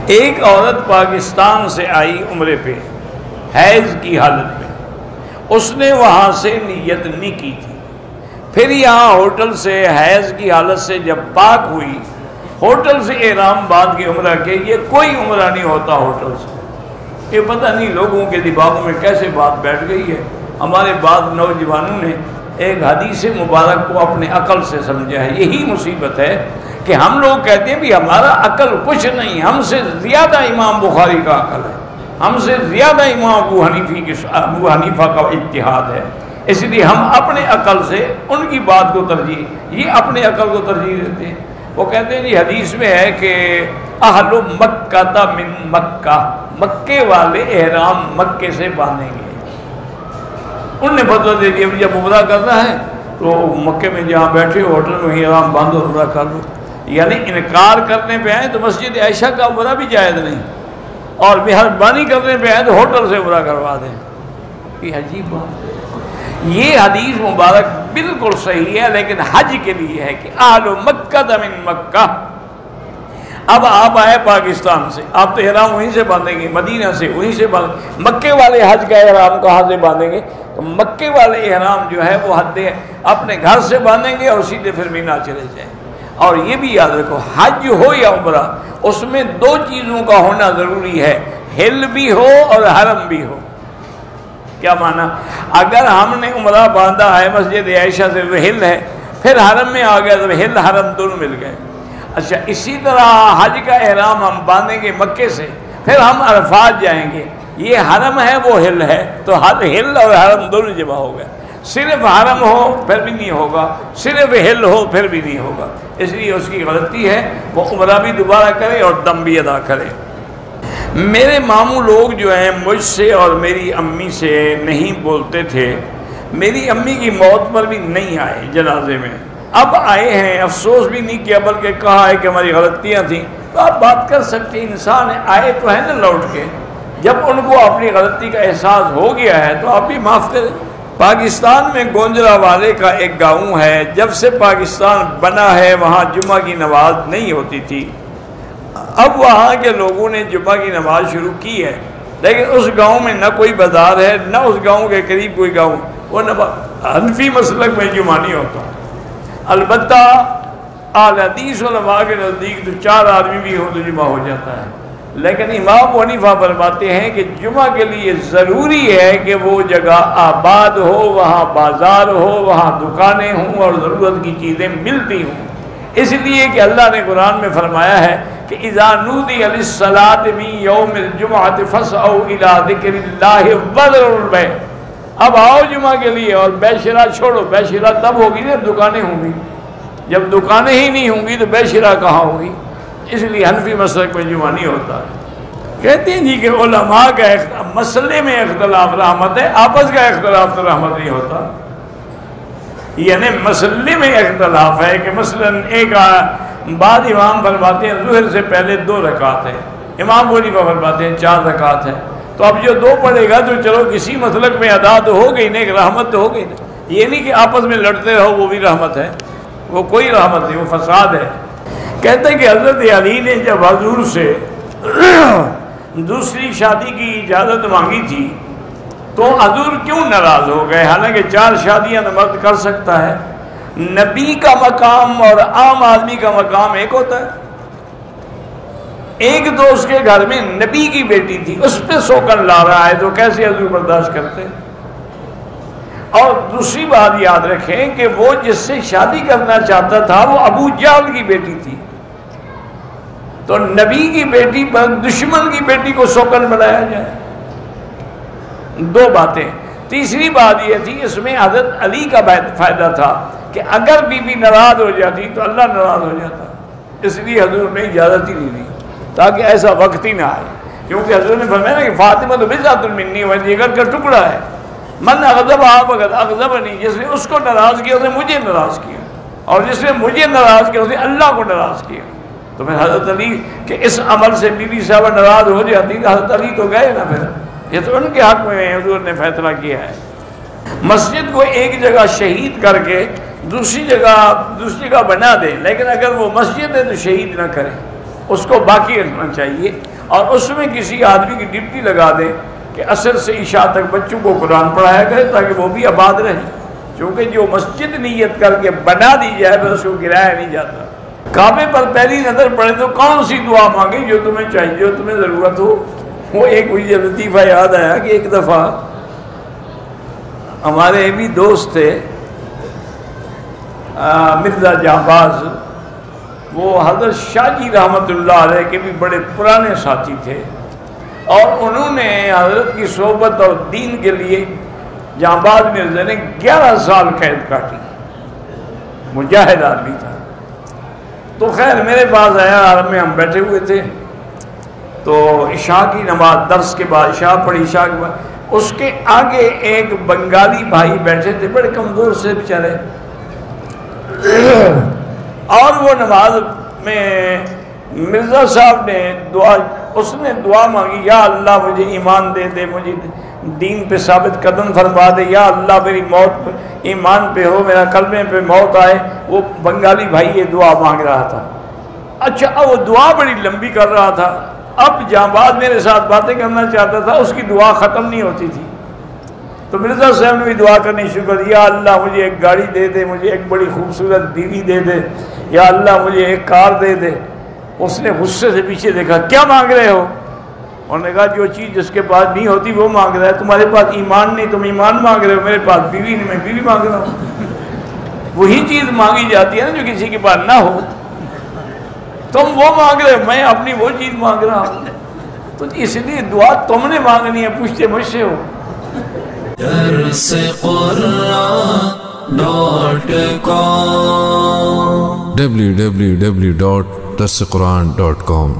ایک عورت پاکستان سے آئی عمرے پہ حیض کی حالت میں، اس نے وہاں سے نیت نہیں کی تھی، پھر یہاں ہوٹل سے حیض کی حالت سے جب پاک ہوئی، ہوٹل سے احرام باندھ کے عمرہ کے، یہ کوئی عمرہ نہیں ہوتا ہوٹل سے۔ یہ پتہ نہیں لوگوں کے دماغوں میں کیسے بات بیٹھ گئی ہے۔ ہمارے بعض نوجوانوں نے ایک حدیث مبارک کو اپنے عقل سے سمجھا ہے۔ یہی مصیبت ہے کہ ہم لوگ کہتے ہیں بھی ہمارا عقل کچھ نہیں، ہم سے زیادہ امام بخاری کا عقل ہے، ہم سے زیادہ امام ابو حنیفہ کا اجتہاد ہے، اس لیے ہم اپنے عقل سے ان کی بات کو ترجیح، یہ اپنے عقل کو ترجیح دیتے ہیں۔ وہ کہتے ہیں جی حدیث میں ہے کہ اہل مکہ من مکہ، مکے والے احرام مکے سے باندھیں گے۔ انہوں نے فتویٰ دے دیا جب عمرہ کرنا ہے تو مکے میں جہاں بیٹھے ہوٹل میں ہی احرام باندھو عمرہ کر لو، یعنی انکار کرنے پہ آئے تو مسجد عائشہ کا عمرہ بھی جائز نہیں، اور مہربانی کرنے پہ آئے تو ہوٹل سے عمرہ کروا دیں۔ یہ عجیب بات ہے۔ یہ حدیث مبارک بالکل صحیح ہے، لیکن حج کے لیے ہے کہ اہل مکہ من مکہ۔ اب آپ آئے پاکستان سے، آپ تو احرام وہیں سے باندھیں گے، مدینہ سے وہیں سے باندھیں، مکے والے حج کا احرام کہاں سے باندھیں گے؟ تو مکے والے احرام جو ہے وہ حد اپنے گھر سے باندھیں گے اور سیدھے پھر مینا چلے جائیں۔ اور یہ بھی یاد رکھو، حج ہو یا عمرہ، اس میں دو چیزوں کا ہونا ضروری ہے، حل بھی ہو اور حرم بھی ہو۔ کیا معنی؟ اگر ہم نے عمرہ باندھا ہے مسجد عائشہ سے وہ حل ہے، پھر حرم میں آ گیا تو حل حرم دونوں مل گئے۔ اچھا اسی طرح حج کا احرام ہم باندھیں گے مکے سے، پھر ہم عرفات جائیں گے، یہ حرم ہے وہ حل ہے، تو حل اور حرم دونوں جمع ہو گئے۔ صرف حرم ہو پھر بھی نہیں ہوگا، صرف حل ہو پھر بھی نہیں ہوگا، اس لیے اس کی غلطی ہے، وہ عمرہ بھی دوبارہ کرے اور دم بھی ادا کرے۔ میرے ماموں لوگ جو ہیں مجھ سے اور میری امی سے نہیں بولتے تھے، میری امی کی موت پر بھی نہیں آئے جنازے میں، اب آئے ہیں، افسوس بھی نہیں کیا بلکہ کہا ہے کہ ہماری غلطیاں تھیں۔ تو آپ بات کر سکتے ہیں، انسان آئے تو ہے نا لوٹ کے، جب ان کو اپنی غلطی کا احساس ہو گیا ہے تو آپ بھی معاف کریں۔ پاکستان میں گوجرانوالے کا ایک گاؤں ہے، جب سے پاکستان بنا ہے وہاں جمعہ کی نماز نہیں ہوتی تھی، اب وہاں کے لوگوں نے جمعہ کی نماز شروع کی ہے، لیکن اس گاؤں میں نہ کوئی بازار ہے، نہ اس گاؤں کے قریب کوئی گاؤں، وہ حنفی مسلک میں جمعہ نہیں ہوتا۔ البتہ اہل حدیث علماء کے نزدیک تو 4 آدمی بھی ہوں تو جمعہ ہو جاتا ہے، لیکن امام ابو حنیفہ فرماتے ہیں کہ جمعہ کے لیے ضروری ہے کہ وہ جگہ آباد ہو، وہاں بازار ہو، وہاں دکانیں ہوں اور ضرورت کی چیزیں ملتی ہوں، اس لیے کہ اللہ نے قرآن میں فرمایا ہے کہ اذا نودی للصلاۃ من یوم الجمعۃ فاسعوا الی ذکر اللہ وذروا البیع۔ اب آؤ جمعہ کے لیے اور بے شرا چھوڑو، بے شرا تب ہوگی جب دکانیں ہوں گی، جب دکانیں ہی نہیں ہوں گی تو بے شرا کہاں ہوگی؟ اس لیے حنفی مسلک میں جمعہ نہیں ہوتا۔ کہتے ہیں جی کہ علماء کا مسئلے میں اختلاف رحمت ہے، آپس کا اختلاف تو رحمت نہیں ہوتا، یعنی مسئلے میں اختلاف ہے کہ مثلا ایک بعد امام فرماتے ہیں ظہر سے پہلے 2 رکعت ہے، امام ابو حنیفہ فرماتے ہیں 4 رکعت ہے، تو اب جو 2 پڑھے گا تو چلو کسی مسلک میں ادا تو ہو گئی نا، ایک رحمت تو ہو گئی نا۔ یہ نہیں کہ آپس میں لڑتے رہو وہ بھی رحمت ہے، وہ کوئی رحمت نہیں، وہ فساد ہے۔ کہتے ہیں کہ حضرت علی نے جب حضور سے دوسری شادی کی اجازت مانگی تھی تو حضور کیوں ناراض ہو گئے؟ حالانکہ 4 شادیاں مرد کر سکتا ہے۔ نبی کا مقام اور عام آدمی کا مقام ایک ہوتا ہے۔ ایک تو اس کے گھر میں نبی کی بیٹی تھی، اس پہ سوکن لا رہا ہے تو کیسے حضور برداشت کرتے؟ اور دوسری بات یاد رکھیں کہ وہ جس سے شادی کرنا چاہتا تھا وہ ابو جہل کی بیٹی تھی، تو نبی کی بیٹی پر دشمن کی بیٹی کو سوکن بنایا جائے؟ 2 باتیں۔ تیسری بات یہ تھی اس میں حضرت علی کا فائدہ تھا کہ اگر بی بی ناراض ہو جاتی تو اللہ ناراض ہو جاتا، اس لیے حضور نے اجازت ہی نہیں دی تاکہ ایسا وقت ہی نہ آئے، کیونکہ حضور نے فرمایا کہ فاطمہ تو بضعۃ منی، وہ جگر کا ٹکڑا ہے، من اغضبها فقد اغضبنی، جس نے اس کو ناراض کیا اس نے مجھے ناراض کیا، اور جس نے مجھے ناراض کیا اس نے اللہ کو ناراض کیا۔ تو پھر حضرت علی کہ اس عمل سے بی بی صاحبہ ناراض ہو جاتی تو حضرت علی تو گئے نا، پھر یہ تو ان کے حق میں حضور نے فیصلہ کیا ہے۔ مسجد کو ایک جگہ شہید کر کے دوسری جگہ بنا دے، لیکن اگر وہ مسجد ہے تو شہید نہ کرے، اس کو باقی رکھنا چاہیے، اور اس میں کسی آدمی کی ڈپٹی لگا دیں کہ عصر سے عشاء تک بچوں کو قرآن پڑھایا کرے تاکہ وہ بھی آباد رہیں، کیونکہ جو مسجد نیت کر کے بنا دی جائے پھر اس کو گرایا نہیں جاتا۔ کعبے پر پہلی نظر پڑے تو کون سی دعا مانگے جو تمہیں چاہیے، جو تمہیں ضرورت ہو۔ وہ ایک مجھے لطیفہ یاد آیا کہ ایک دفعہ ہمارے بھی دوست تھے مرزا جہباز، وہ حضرت شاہ جی رحمۃ اللہ علیہ کے بھی بڑے پرانے ساتھی تھے، اور انہوں نے حضرت کی صحبت اور دین کے لیے جہباز مرزا نے 11 سال قید کاٹی، مجاہد آدمی تھا۔ تو خیر میرے پاس آیا، حرم میں ہم بیٹھے ہوئے تھے، تو عشاء کی نماز درس کے بعد عشاء پڑھی، عشاء کے بعد اس کے آگے ایک بنگالی بھائی بیٹھے تھے، بڑے کمزور سے بیچارے، اور وہ نماز میں مرزا صاحب نے اس نے دعا مانگی، یا اللہ مجھے ایمان دے دے، مجھے دین پہ ثابت قدم فرما دے، یا اللہ میری موت ایمان پہ ہو، میرا کلمے پہ موت آئے۔ وہ بنگالی بھائی یہ دعا مانگ رہا تھا۔ اچھا اب وہ دعا بڑی لمبی کر رہا تھا، اب جہاں میرے ساتھ باتیں کرنا چاہتا تھا، اس کی دعا ختم نہیں ہوتی تھی، تو مرزا صاحب نے بھی دعا کرنی شروع کر دی، یا اللہ مجھے ایک گاڑی دے دے، مجھے ایک بڑی خوبصورت بیوی دے دے، یا اللہ مجھے ایک کار دے دے۔ اس نے غصے سے پیچھے دیکھا، کیا مانگ رہے ہو؟ انہوں نے کہا جو چیز جس کے پاس نہیں ہوتی وہ مانگ رہا ہے، تمہارے پاس ایمان نہیں، تم ایمان مانگ رہے ہو، میرے پاس بیوی نہیں، میں بیوی مانگ رہا ہوں۔ وہی چیز مانگی جاتی ہے نا جو کسی کے پاس نہ ہو، تم وہ مانگ رہے ہو، میں اپنی وہ چیز مانگ رہا ہوں، تو اس لیے دعا تم نے مانگنی ہے، پوچھتے مجھ سے ہو۔ درس قرآن www.darsequran.com